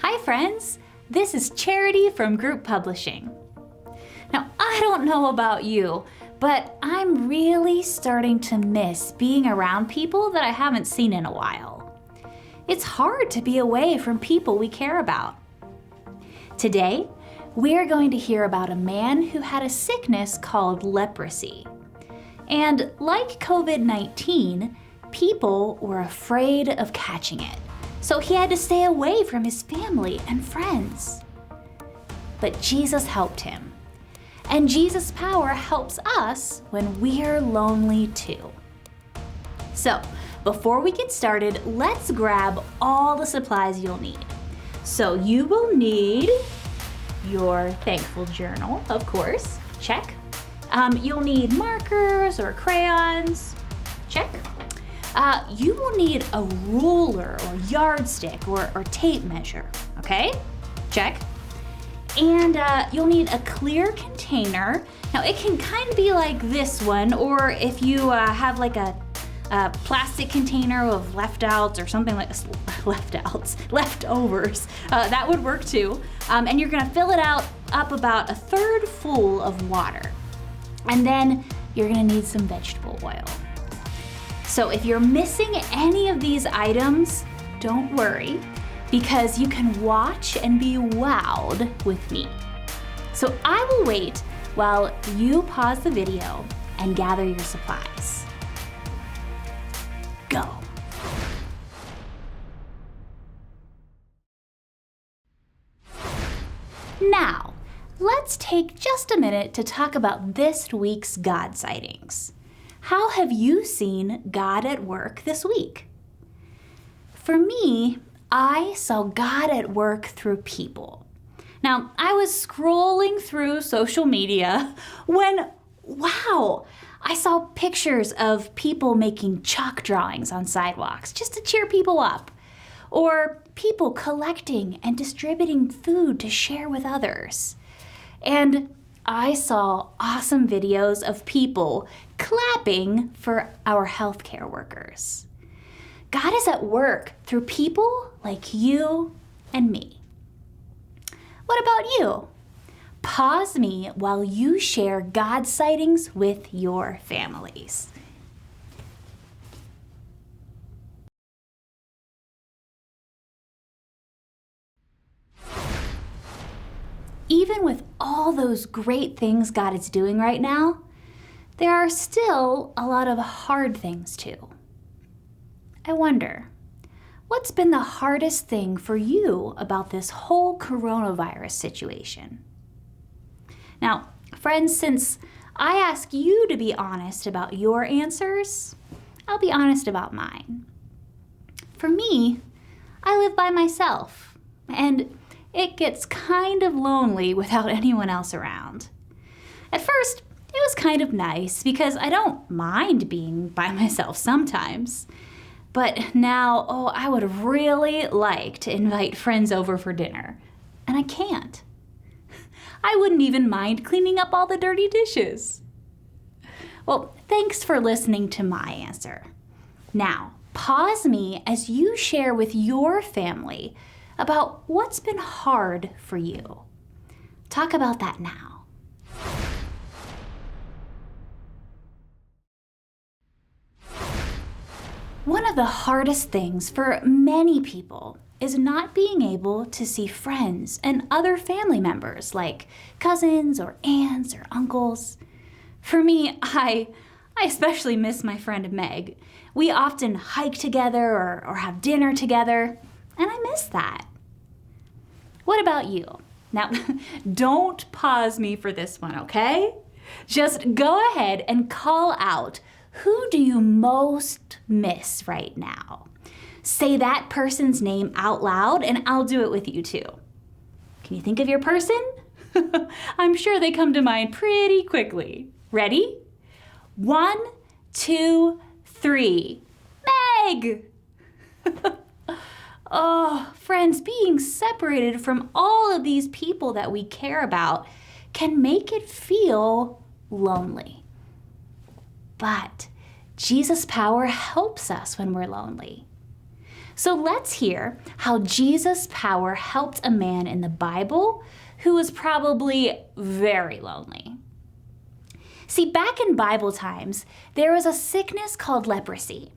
Hi friends, this is Charity from Group Publishing. Now, I don't know about you, but I'm really starting to miss being around people that I haven't seen in a while. It's hard to be away from people we care about. Today, we're going to hear about a man who had a sickness called leprosy. And like COVID-19, people were afraid of catching it. So he had to stay away from his family and friends. But Jesus helped him. And Jesus' power helps us when we're lonely too. So, before we get started, let's grab all the supplies you'll need. So you will need your thankful journal, of course, check. You'll need markers or crayons, check. You will need a ruler or yardstick or tape measure, okay? Check. And you'll need a clear container. Now it can kind of be like this one, or if you have like a plastic container of left-outs or something like leftovers, that would work too. And you're gonna fill it up about 1/3 full of water. And then you're gonna need some vegetable oil. So if you're missing any of these items, don't worry, because you can watch and be wowed with me. So I will wait while you pause the video and gather your supplies. Go. Now, let's take just a minute to talk about this week's God sightings. How have you seen God at work this week? For me, I saw God at work through people. Now, I was scrolling through social media when, wow, I saw pictures of people making chalk drawings on sidewalks just to cheer people up, or people collecting and distributing food to share with others. And I saw awesome videos of people clapping for our healthcare workers. God is at work through people like you and me. What about you? Pause me while you share God sightings with your families. Even with all those great things God is doing right now, there are still a lot of hard things too. I wonder, what's been the hardest thing for you about this whole coronavirus situation? Now, friends, since I ask you to be honest about your answers, I'll be honest about mine. For me, I live by myself, and it gets kind of lonely without anyone else around. At first, it was kind of nice because I don't mind being by myself sometimes. But now, I would really like to invite friends over for dinner, and I can't. I wouldn't even mind cleaning up all the dirty dishes. Well, thanks for listening to my answer. Now, pause me as you share with your family about what's been hard for you. Talk about that now. One of the hardest things for many people is not being able to see friends and other family members like cousins or aunts or uncles. For me, I especially miss my friend Meg. We often hike together or have dinner together, and I miss that. What about you? Now, don't pause me for this one, okay? Just go ahead and call out, who do you most miss right now? Say that person's name out loud, and I'll do it with you too. Can you think of your person? I'm sure they come to mind pretty quickly. Ready? 1, 2, 3. Meg! Oh, friends, being separated from all of these people that we care about can make it feel lonely. But Jesus' power helps us when we're lonely. So let's hear how Jesus' power helped a man in the Bible who was probably very lonely. See, back in Bible times, there was a sickness called leprosy.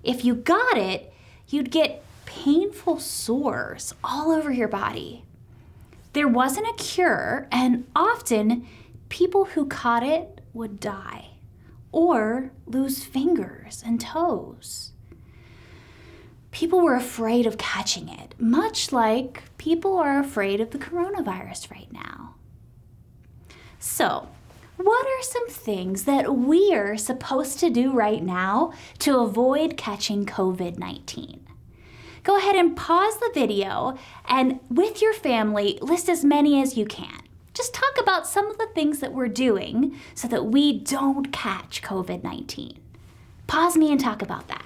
If you got it, you'd get painful sores all over your body. There wasn't a cure, and often people who caught it would die or lose fingers and toes. People were afraid of catching it, much like people are afraid of the coronavirus right now. So, what are some things that we're supposed to do right now to avoid catching COVID-19? Go ahead and pause the video and with your family, list as many as you can. Just talk about some of the things that we're doing so that we don't catch COVID-19. Pause me and talk about that.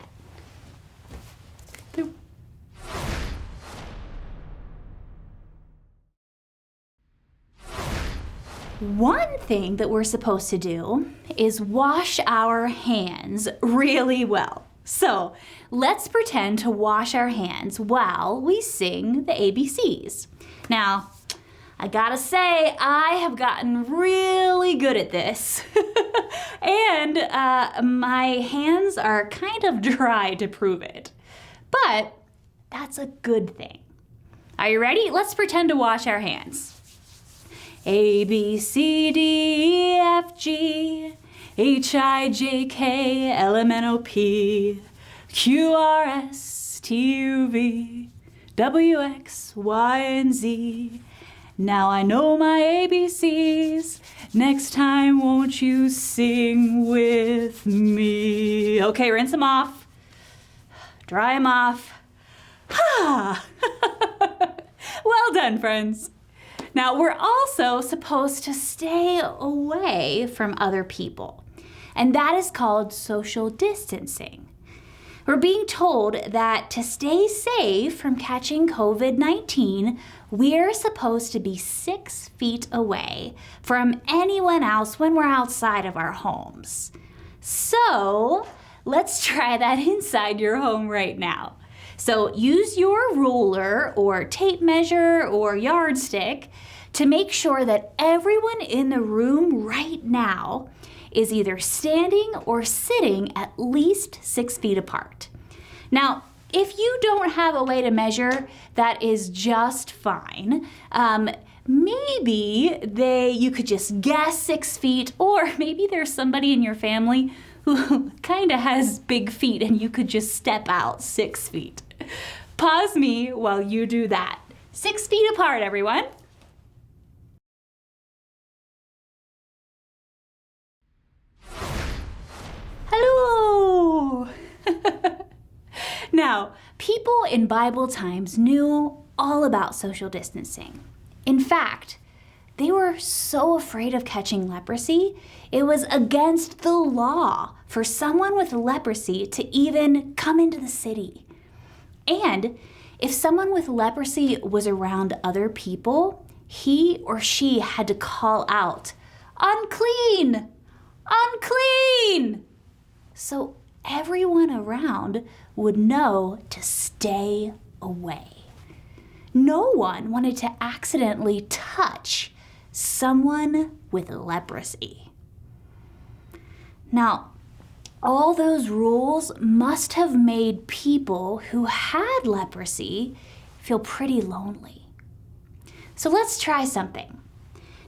One thing that we're supposed to do is wash our hands really well. So let's pretend to wash our hands while we sing the ABCs. Now, I gotta say, I have gotten really good at this. And my hands are kind of dry to prove it. But that's a good thing. Are you ready? Let's pretend to wash our hands. A, B, C, D, E, F, G, H, I, J, K, L, M, N, O, P, Q, R, S, T, U, V, W, X, Y, and Z. Now I know my ABCs. Next time, won't you sing with me? Okay, rinse them off. Dry them off. Well done, friends. Now, we're also supposed to stay away from other people, and that is called social distancing. We're being told that to stay safe from catching COVID-19, we're supposed to be 6 feet away from anyone else when we're outside of our homes. So, let's try that inside your home right now. So use your ruler or tape measure or yardstick to make sure that everyone in the room right now is either standing or sitting at least 6 feet apart. Now, if you don't have a way to measure, that is just fine. Maybe you could just guess 6 feet, or maybe there's somebody in your family who kind of has big feet and you could just step out 6 feet. Pause me while you do that. 6 feet apart, everyone. Hello! Now, people in Bible times knew all about social distancing. In fact, they were so afraid of catching leprosy, it was against the law for someone with leprosy to even come into the city. And if someone with leprosy was around other people, he or she had to call out, "Unclean! Unclean!" So everyone around would know to stay away. No one wanted to accidentally touch someone with leprosy. Now, all those rules must have made people who had leprosy feel pretty lonely. So let's try something.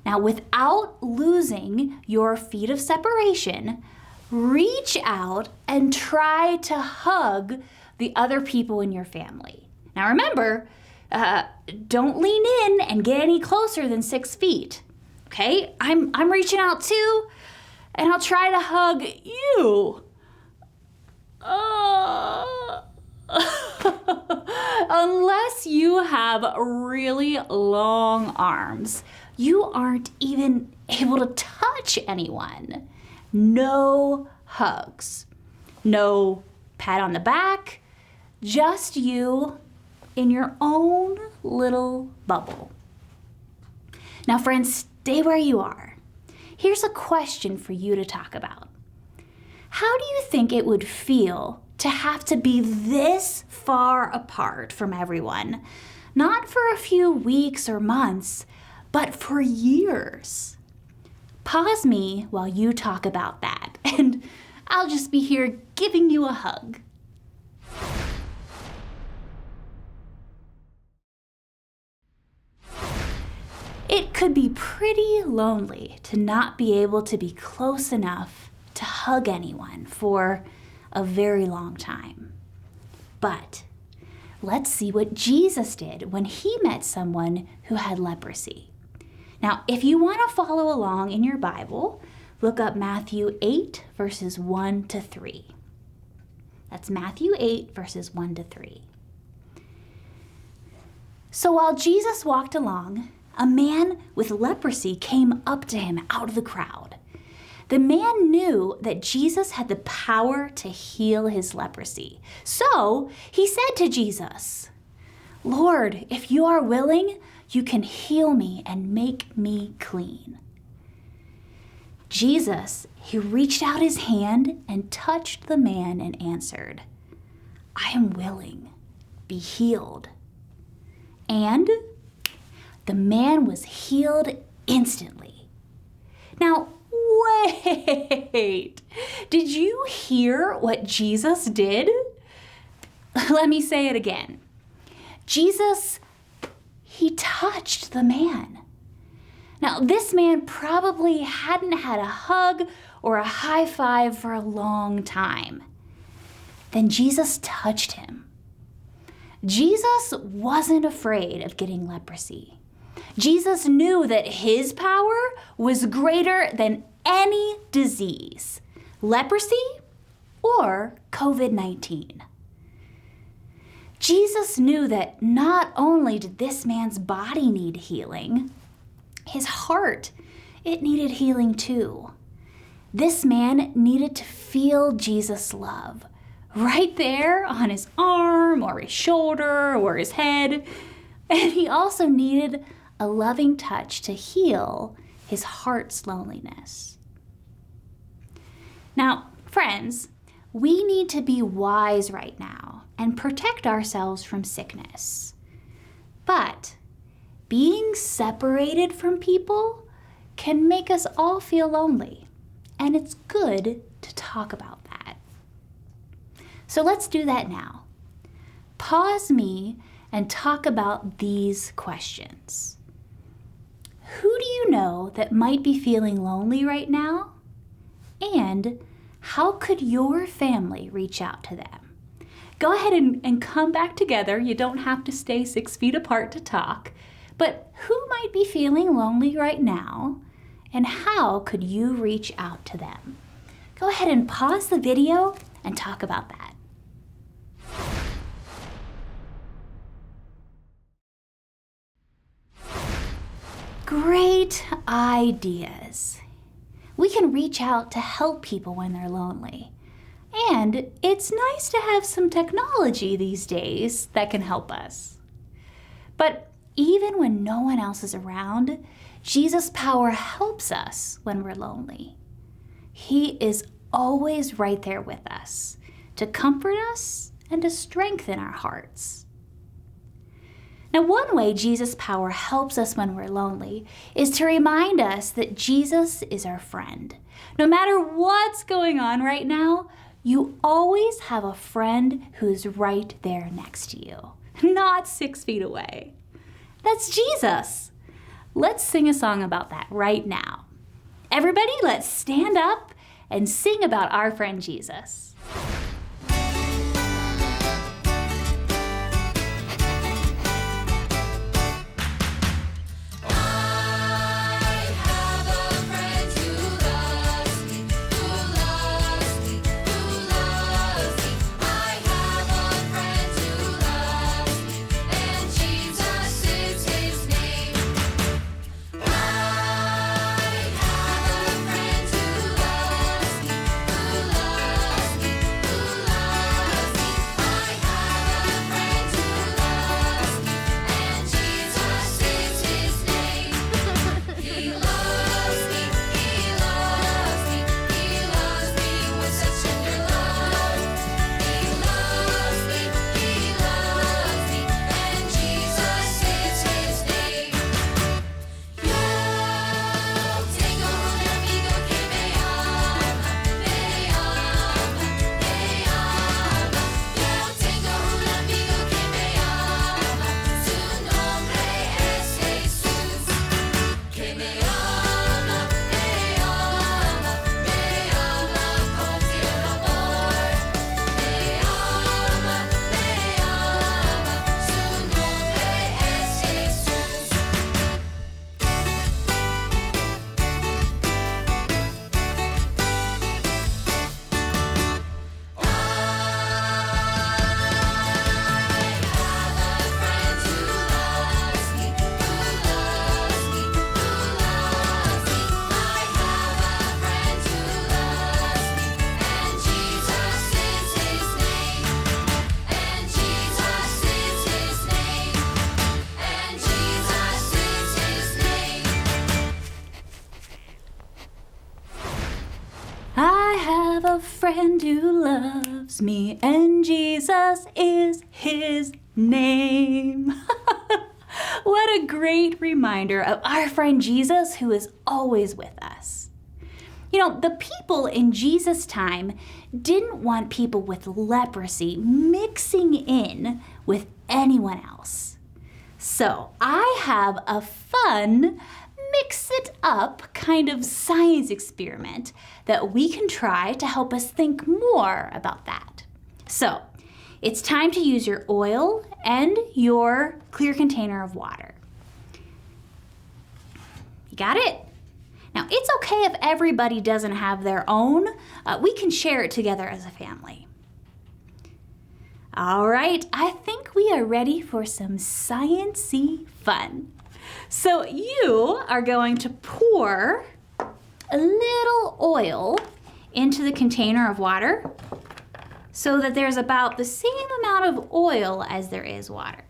Now, without losing your feet of separation, reach out and try to hug the other people in your family. Now remember, don't lean in and get any closer than 6 feet. Okay, I'm reaching out too, and I'll try to hug you. Unless you have really long arms, you aren't even able to touch anyone. No hugs, no pat on the back, just you in your own little bubble. Now, friends, stay where you are. Here's a question for you to talk about. How do you think it would feel to have to be this far apart from everyone, not for a few weeks or months, but for years. Pause me while you talk about that, and I'll just be here giving you a hug. It could be pretty lonely to not be able to be close enough to hug anyone for a very long time. But let's see what Jesus did when he met someone who had leprosy. Now, if you want to follow along in your Bible, look up Matthew 8, verses 1 to 3. That's Matthew 8, verses 1 to 3. So while Jesus walked along, a man with leprosy came up to him out of the crowd. The man knew that Jesus had the power to heal his leprosy. So he said to Jesus, "Lord, if you are willing, you can heal me and make me clean." Jesus, he reached out his hand and touched the man and answered, "I am willing, be healed." And the man was healed instantly. Now, wait, did you hear what Jesus did? Let me say it again. Jesus, he touched the man. Now, this man probably hadn't had a hug or a high five for a long time. Then Jesus touched him. Jesus wasn't afraid of getting leprosy. Jesus knew that his power was greater than any disease, leprosy or COVID-19. Jesus knew that not only did this man's body need healing, his heart, it needed healing too. This man needed to feel Jesus' love right there on his arm or his shoulder or his head. And he also needed a loving touch to heal his heart's loneliness. Now, friends, we need to be wise right now and protect ourselves from sickness. But being separated from people can make us all feel lonely, and it's good to talk about that. So let's do that now. Pause me and talk about these questions. Who do you know that might be feeling lonely right now? And how could your family reach out to them? Go ahead and come back together. You don't have to stay 6 feet apart to talk. But who might be feeling lonely right now? And how could you reach out to them? Go ahead and pause the video and talk about that. Great ideas. We can reach out to help people when they're lonely. And it's nice to have some technology these days that can help us. But even when no one else is around, Jesus' power helps us when we're lonely. He is always right there with us to comfort us and to strengthen our hearts. Now, one way Jesus' power helps us when we're lonely is to remind us that Jesus is our friend. No matter what's going on right now, you always have a friend who's right there next to you, not 6 feet away. That's Jesus. Let's sing a song about that right now. Everybody, let's stand up and sing about our friend Jesus. a friend who loves me, and Jesus is his name. What a great reminder of our friend Jesus who is always with us. You know, the people in Jesus' time didn't want people with leprosy mixing in with anyone else. So I have a fun, mix it up kind of science experiment that we can try to help us think more about that. So it's time to use your oil and your clear container of water. You got it? Now, it's okay if everybody doesn't have their own. We can share it together as a family. All right, I think we are ready for some science-y fun. So you are going to pour a little oil into the container of water so that there's about the same amount of oil as there is water.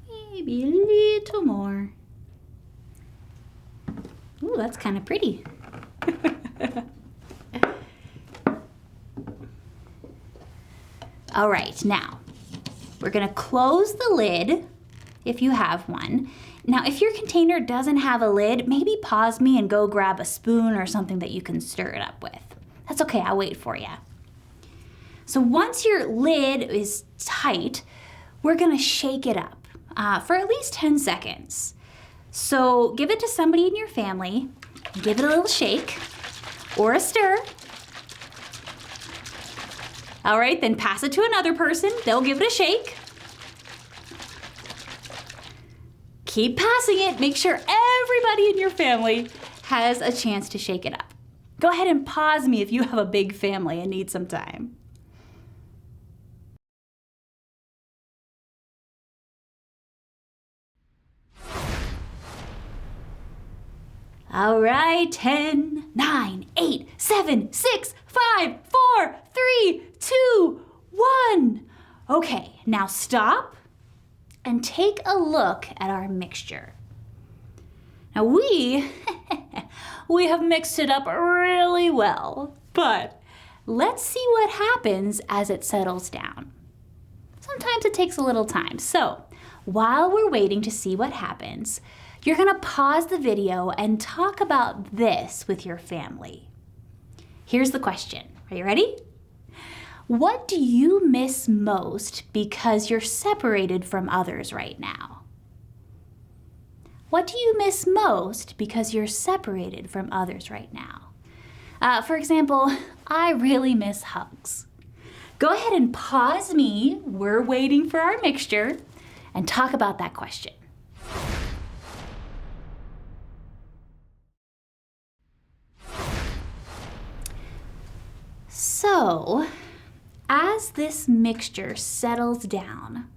Maybe a little more. Ooh, that's kind of pretty. All right, now we're gonna close the lid if you have one. Now, if your container doesn't have a lid, maybe pause me and go grab a spoon or something that you can stir it up with. That's okay, I'll wait for you. So once your lid is tight, we're gonna shake it up for at least 10 seconds. So give it to somebody in your family, give it a little shake or a stir. All right, then pass it to another person. They'll give it a shake. Keep passing it. Make sure everybody in your family has a chance to shake it up. Go ahead and pause me if you have a big family and need some time. All right, 10, 9, 8, 7, 6, 5, 4, 3, 2, 1. Okay, now stop and take a look at our mixture. Now we have mixed it up really well, but let's see what happens as it settles down. Sometimes it takes a little time, so while we're waiting to see what happens, you're gonna pause the video and talk about this with your family. Here's the question. Are you ready? What do you miss most because you're separated from others right now? What do you miss most because you're separated from others right now? For example, I really miss hugs. Go ahead and pause me, we're waiting for our mixture, and talk about that question. So, as this mixture settles down,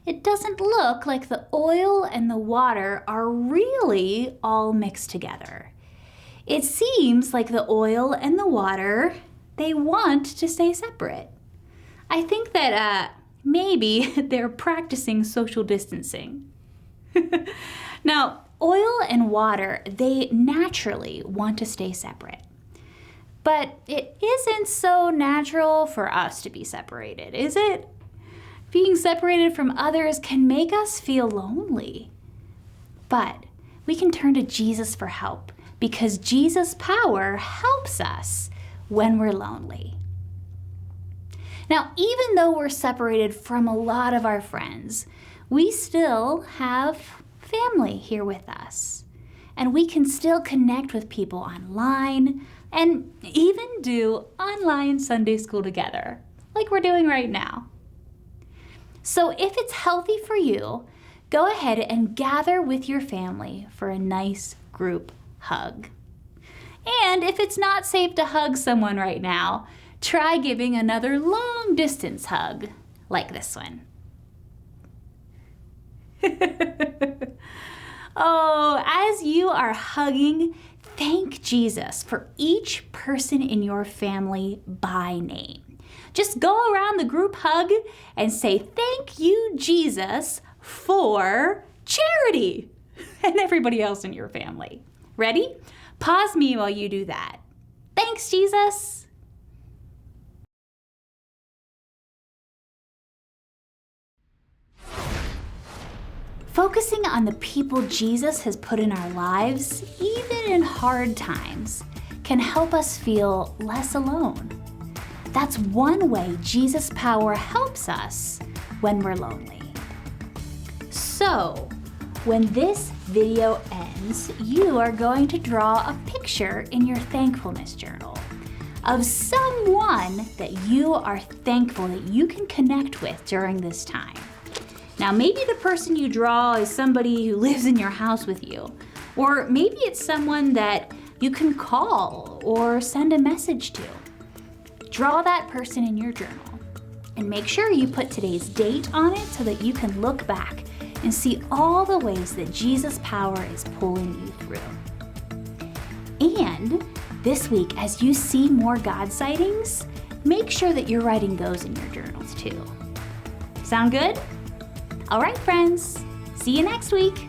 it doesn't look like the oil and the water are really all mixed together. It seems like the oil and the water, they want to stay separate. I think that maybe they're practicing social distancing. Now, oil and water, they naturally want to stay separate. But it isn't so natural for us to be separated, is it? Being separated from others can make us feel lonely. But we can turn to Jesus for help because Jesus' power helps us when we're lonely. Now, even though we're separated from a lot of our friends, we still have family here with us. And we can still connect with people online and even do online Sunday school together, like we're doing right now. So if it's healthy for you, go ahead and gather with your family for a nice group hug. And if it's not safe to hug someone right now, try giving another long distance hug, like this one. Oh, as you are hugging, thank Jesus for each person in your family by name. Just go around the group hug and say, thank you, Jesus, for Charity, and everybody else in your family. Ready? Pause me while you do that. Thanks, Jesus. Focusing on the people Jesus has put in our lives, even in hard times, can help us feel less alone. That's one way Jesus' power helps us when we're lonely. So, when this video ends, you are going to draw a picture in your thankfulness journal of someone that you are thankful that you can connect with during this time. Now, maybe the person you draw is somebody who lives in your house with you, or maybe it's someone that you can call or send a message to. Draw that person in your journal and make sure you put today's date on it so that you can look back and see all the ways that Jesus' power is pulling you through. And this week, as you see more God sightings, make sure that you're writing those in your journals too. Sound good? All right, friends, see you next week.